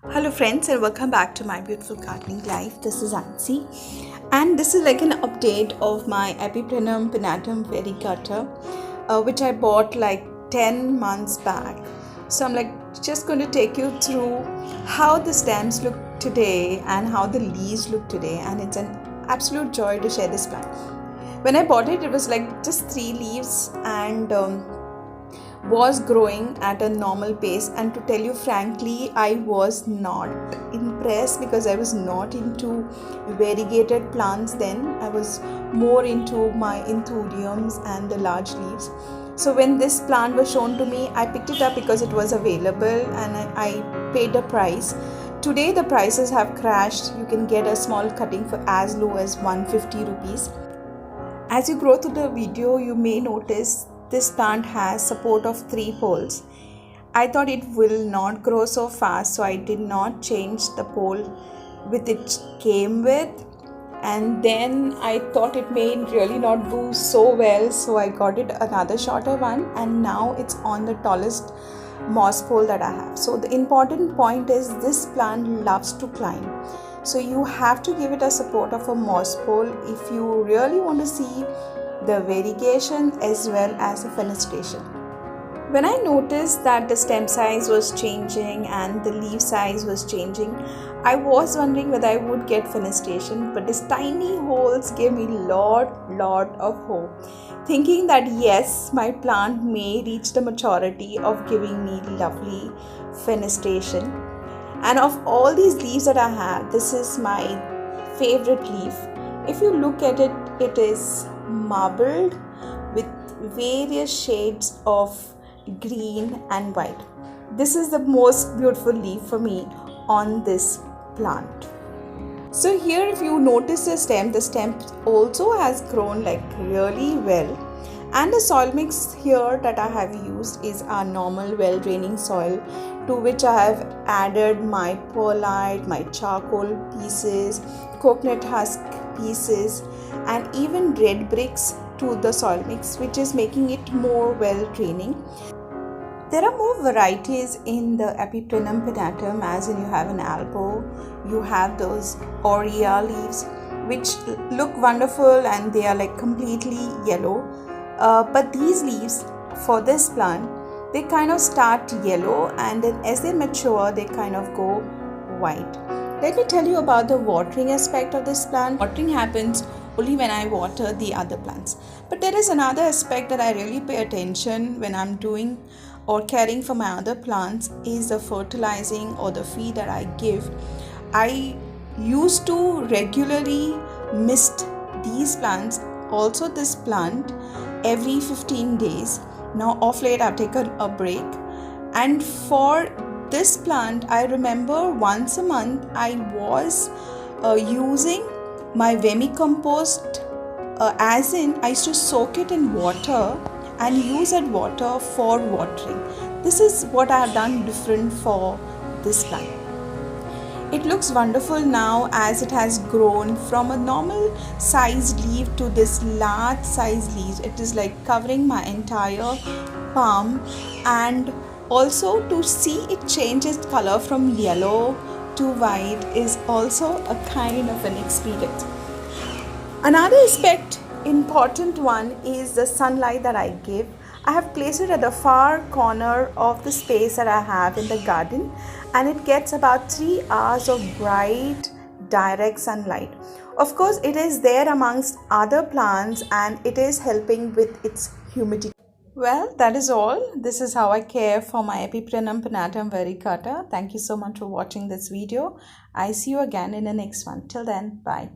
Hello friends, and welcome back to my beautiful gardening life. This is Ansi, and this is like an update of my Epipremnum Pinnatum Variegated, which I bought like 10 months back. So I'm like just going to take you through how the stems look today and how the leaves look today, and it's an absolute joy to share this plant. When I bought it, it was like just 3 leaves and was growing at a normal pace, and to tell you frankly, I was not impressed because I was not into variegated plants then. I was more into my anthuriums and the large leaves. So when this plant was shown to me, I picked it up because it was available and I paid the price. Today the prices have crashed. You can get a small cutting for as low as 150 rupees. As you grow through the video, you may notice this plant has support of 3 poles. I thought it will not grow so fast, so I did not change the pole with it came with, and then I thought it may really not do so well, so I got it another shorter one, and now it's on the tallest moss pole that I have. So the important point is this plant loves to climb, so you have to give it a support of a moss pole if you really want to see the variegation as well as the fenestration. When I noticed that the stem size was changing and the leaf size was changing, I was wondering whether I would get fenestration, but these tiny holes gave me lot of hope, thinking that yes, my plant may reach the maturity of giving me lovely fenestration. And of all these leaves that I have, this is my favorite leaf. If you look at it, it is marbled with various shades of green and white. This is the most beautiful leaf for me on this plant. So here, if you notice the stem also has grown like really well, and the soil mix here that I have used is our normal well draining soil, to which I have added my perlite, my charcoal pieces, coconut husk pieces, and even red bricks to the soil mix, which is making it more well draining. There are more varieties in the Epipremnum Pinnatum, as in you have an Albo, you have those Aurea leaves which look wonderful and they are like completely yellow, but these leaves for this plant, they kind of start yellow and then as they mature they kind of go white. Let me tell you about the watering aspect of this plant. Watering happens only when I water the other plants. But there is another aspect that I really pay attention when I'm doing or caring for my other plants is the fertilizing or the feed that I give. I used to regularly mist these plants, also this plant, every 15 days. Now off late I've taken a break, and for this plant I remember once a month I was using my vermicompost, as in I used to soak it in water and use that water for watering. This is what I have done different for this plant. It looks wonderful now as it has grown from a normal sized leaf to this large sized leaf. It is like covering my entire palm, and also to see it change its color from yellow to white is also a kind of an experience. Another aspect, important one, is the sunlight that I give. I have placed it at the far corner of the space that I have in the garden, and it gets about 3 hours of bright direct sunlight. Of course, it is there amongst other plants and it is helping with its humidity. Well, that is all. This is how I care for my Epipremnum Pinnatum Variegated. Thank you so much for watching this video. I see you again in the next one. Till then, bye.